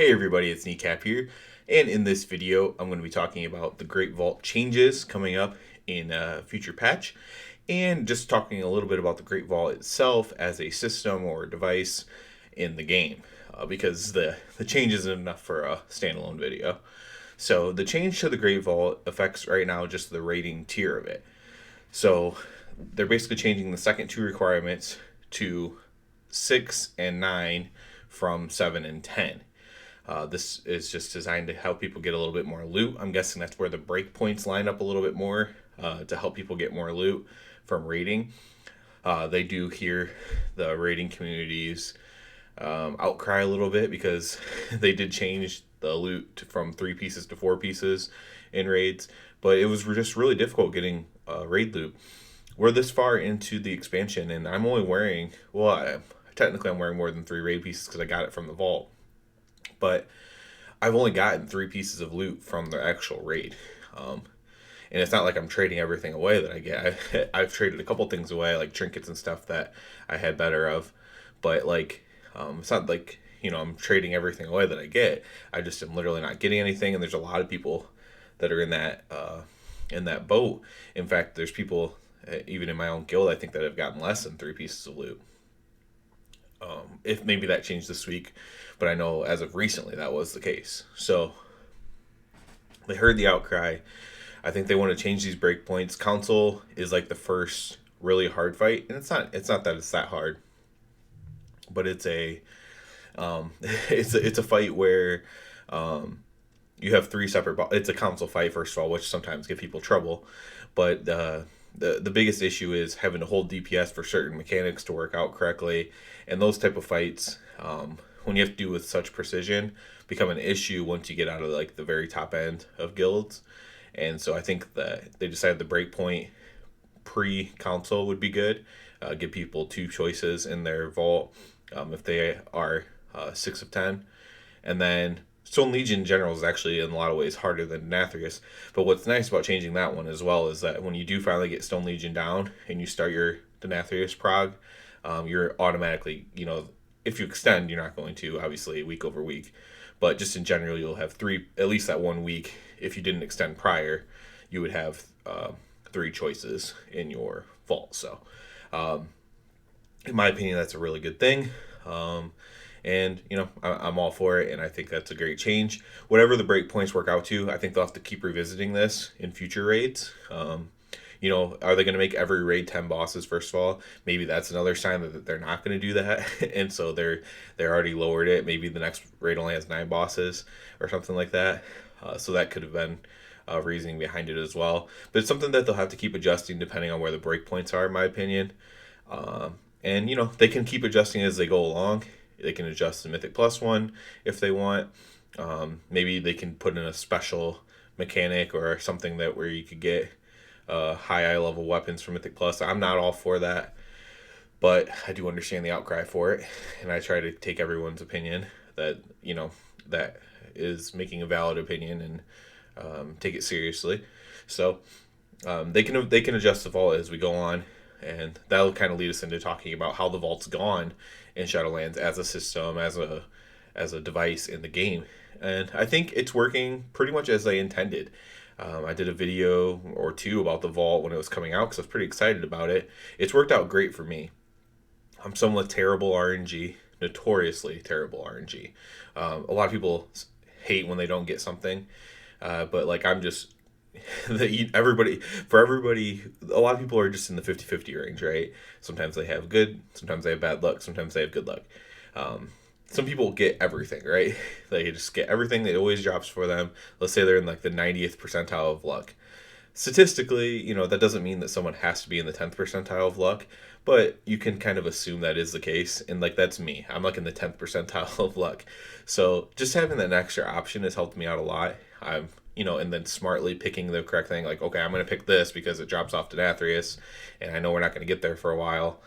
Hey everybody, it's Kneecap here, and in this video I'm going to be talking about the Great Vault changes coming up in a future patch, and just talking a little bit about the Great Vault itself as a system or a device in the game, because the change isn't enough for a standalone video. So the change to the Great Vault affects right now just the rating tier of it. So they're basically changing the second two requirements to 6 and 9 from 7 and 10. This is just designed to help people get a little bit more loot. I'm guessing that's where the breakpoints line up a little bit more, to help people get more loot from raiding. They do hear the raiding communities outcry a little bit because they did change the loot from 3 pieces to 4 pieces in raids, but it was just really difficult getting raid loot. We're this far into the expansion, and I'm only wearing, technically I'm wearing more than 3 raid pieces because I got it from the vault, but I've only gotten 3 pieces of loot from the actual raid. And it's not like I'm trading everything away that I get. I've traded a couple things away, like trinkets and stuff that I had better of, but like, it's not like, I'm trading everything away that I get. I just am literally not getting anything, and there's a lot of people that are in that boat. In fact, there's people, even in my own guild, I think, that have gotten less than 3 pieces of loot. If maybe that changed this week, but I know as of recently that was the case. So they heard the outcry. I think they want to change these breakpoints. Council is like the first really hard fight, and it's not that it's that hard, but it's a it's a fight where you have 3 separate. It's a council fight, first of all, which sometimes give people trouble, but the biggest issue is having to hold DPS for certain mechanics to work out correctly, and those type of fights, when you have to do with such precision, become an issue once you get out of like the very top end of guilds. And so I think that they decided the breakpoint pre-council would be good. Give people 2 choices in their vault, if they are 6 of 10, and then Stone Legion in general is actually in a lot of ways harder than Nathrius. But what's nice about changing that one as well is that when you do finally get Stone Legion down and you start your Denathrius prog, you're automatically, if you extend, you're not going to, obviously, week over week. But just in general, you'll have 3, at least that 1 week. If you didn't extend prior, you would have 3 choices in your vault. So, in my opinion, that's a really good thing. And, I'm all for it, and I think that's a great change. Whatever the breakpoints work out to, I think they'll have to keep revisiting this in future raids. Are they going to make every raid 10 bosses, first of all? Maybe that's another sign that they're not going to do that, and so they're already lowered it. Maybe the next raid only has 9 bosses or something like that. So that could have been reasoning behind it as well. But it's something that they'll have to keep adjusting depending on where the breakpoints are, in my opinion. And, they can keep adjusting as they go along. They can adjust the Mythic Plus one if they want. Maybe they can put in a special mechanic or something that where you could get high level weapons from Mythic Plus. I'm not all for that, but I do understand the outcry for it, and I try to take everyone's opinion that that is making a valid opinion and take it seriously. So they can adjust the vault as we go on, and that'll kind of lead us into talking about how the vault's gone in Shadowlands as a system, as a device in the game. And I think it's working pretty much as they intended. I did a video or 2 about the vault when it was coming out because I was pretty excited about it. It's worked out great for me. I'm someone with terrible RNG, notoriously terrible RNG. A lot of people hate when they don't get something, but like I'm just everybody, a lot of people are just in the 50-50 range, right? Sometimes they have good, sometimes they have bad luck, sometimes they have good luck. Some people get everything, right? They just get everything that always drops for them. Let's say they're in like the 90th percentile of luck. Statistically, that doesn't mean that someone has to be in the 10th percentile of luck, but you can kind of assume that is the case. And like, that's me. I'm like in the 10th percentile of luck. So just having that extra option has helped me out a lot. I'm, and then smartly picking the correct thing. Like, okay, I'm going to pick this because it drops off to Nathrius, and I know we're not going to get there for a while.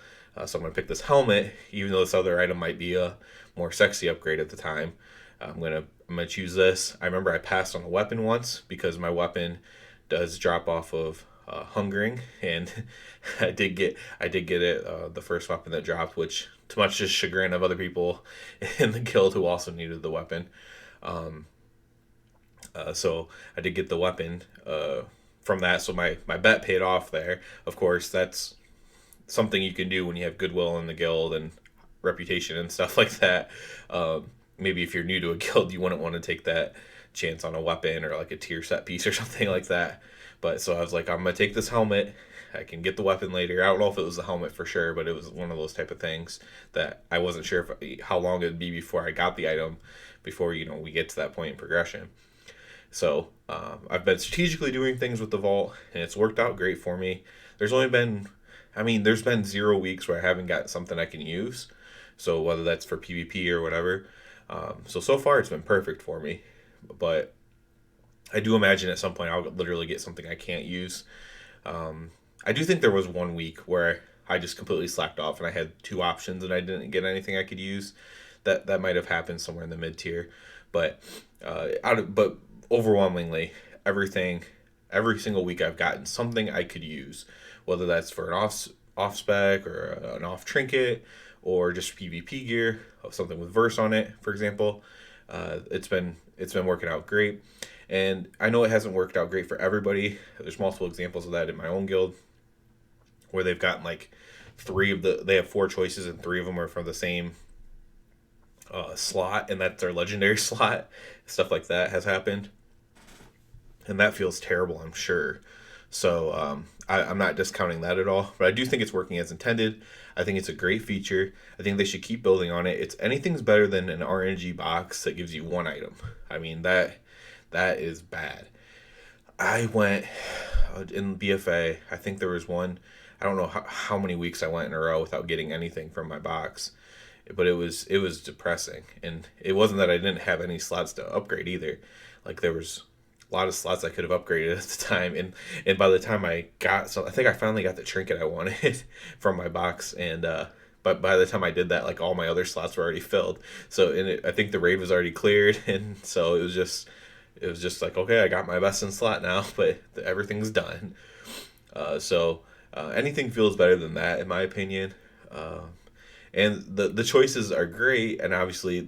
So I'm going to pick this helmet, even though this other item might be a more sexy upgrade at the time. I'm gonna choose this. I remember I passed on a weapon once because my weapon does drop off of hungering, and I did get it, the first weapon that dropped, which to much just chagrin of other people in the guild who also needed the weapon. So I did get the weapon from that. So my bet paid off there. Of course, that's something you can do when you have goodwill in the guild and reputation and stuff like that. Maybe if you're new to a guild, you wouldn't want to take that chance on a weapon or like a tier set piece or something like that. But so I was like, I'm gonna take this helmet. I can get the weapon later. I don't know if it was the helmet for sure, but it was one of those type of things that I wasn't sure how long it'd be before I got the item, before we get to that point in progression. So I've been strategically doing things with the vault, and it's worked out great for me. There's been 0 weeks where I haven't got something I can use. So whether that's for PvP or whatever. So far it's been perfect for me. But I do imagine at some point I'll literally get something I can't use. I do think there was 1 week where I just completely slacked off and I had 2 options and I didn't get anything I could use. That might have happened somewhere in the mid tier. But but overwhelmingly, every single week I've gotten something I could use, whether that's for an off spec or an off trinket or just PvP gear, something with verse on it, for example. It's been working out great, and I know it hasn't worked out great for everybody. There's multiple examples of that in my own guild, where they've gotten like they have 4 choices and 3 of them are from the same slot, and that's their legendary slot. Stuff like that has happened, and that feels terrible, I'm sure. So I'm not discounting that at all, but I do think it's working as intended. I think it's a great feature. I think they should keep building on it. Anything's better than an RNG box that gives you 1 item. I mean, that is bad. I went in BFA, I think there was one, I don't know how many weeks I went in a row without getting anything from my box, but it was depressing. And it wasn't that I didn't have any slots to upgrade either. Like, there was a lot of slots I could have upgraded at the time, and by the time I think I finally got the trinket I wanted from my box, and but by the time I did that, like, all my other slots were already filled. So I think the raid was already cleared, and so it was just like, okay, I got my best in slot now, but everything's done. So anything feels better than that, in my opinion. And the choices are great, and obviously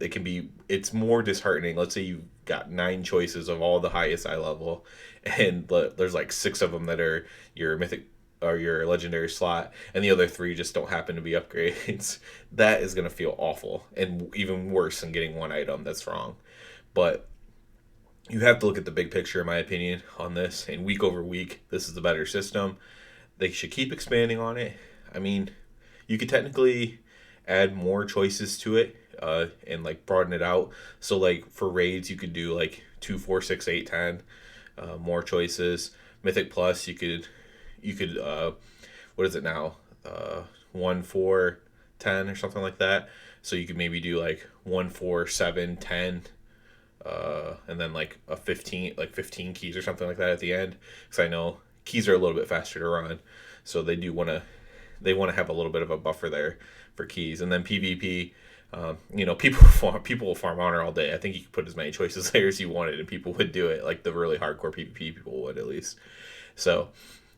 it's more disheartening. Let's say you got 9 choices of all the highest eye level, and there's like 6 of them that are your mythic or your legendary slot, and the other 3 just don't happen to be upgrades. That is going to feel awful, and even worse than getting 1 item that's wrong. But you have to look at the big picture, in my opinion, on this, and week over week, this is the better system. They should keep expanding on it. I mean, you could technically add more choices to it, and like broaden it out. So like for raids, you could do like 2, 4, 6, 8, 10, more choices. Mythic Plus, you could what is it now? 1, 4, 10 or something like that. So you could maybe do like 1, 4, 7, 10, and then like 15 keys or something like that at the end. Because I know keys are a little bit faster to run, so they want to have a little bit of a buffer there for keys. And then PvP, people will farm honor all day. I think you could put as many choices there as you wanted, and people would do it. Like the really hardcore PvP people would, at least. So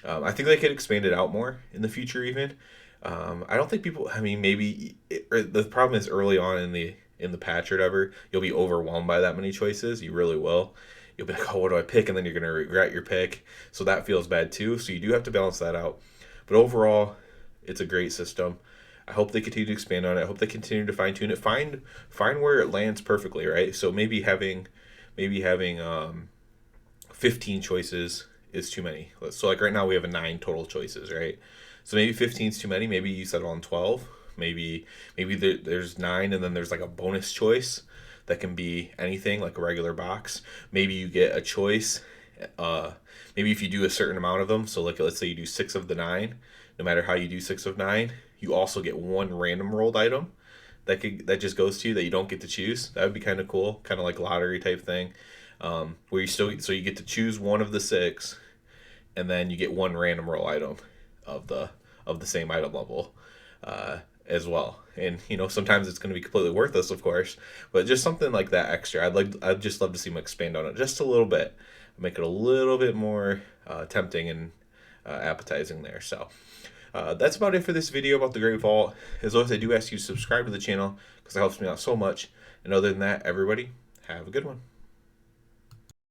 I think they could expand it out more in the future. Even I don't think people. I mean, the problem is early on in the patch or whatever, you'll be overwhelmed by that many choices. You really will. You'll be like, oh, what do I pick? And then you're gonna regret your pick. So that feels bad too. So you do have to balance that out. But overall, it's a great system. I hope they continue to expand on it. I hope they continue to fine tune it. Find where it lands perfectly, right? So maybe having 15 choices is too many. So like right now we have 9 total choices, right? So maybe 15 is too many. Maybe you settle on 12. Maybe there's 9 and then there's like a bonus choice that can be anything, like a regular box. Maybe you get a choice. Maybe if you do a certain amount of them, so like let's say you do 6 of the 9, no matter how you do 6 of 9, you also get 1 random rolled item that just goes to you that you don't get to choose. That would be kind of cool, kind of like lottery type thing, where you get to choose 1 of the 6, and then you get 1 random roll item of the same item level as well. And sometimes it's going to be completely worthless, of course, but just something like that extra. I'd just love to see them expand on it just a little bit, make it a little bit more tempting and appetizing there. So That's about it for this video about the Great Vault. As always, I do ask you to subscribe to the channel because it helps me out so much. And other than that, everybody, have a good one.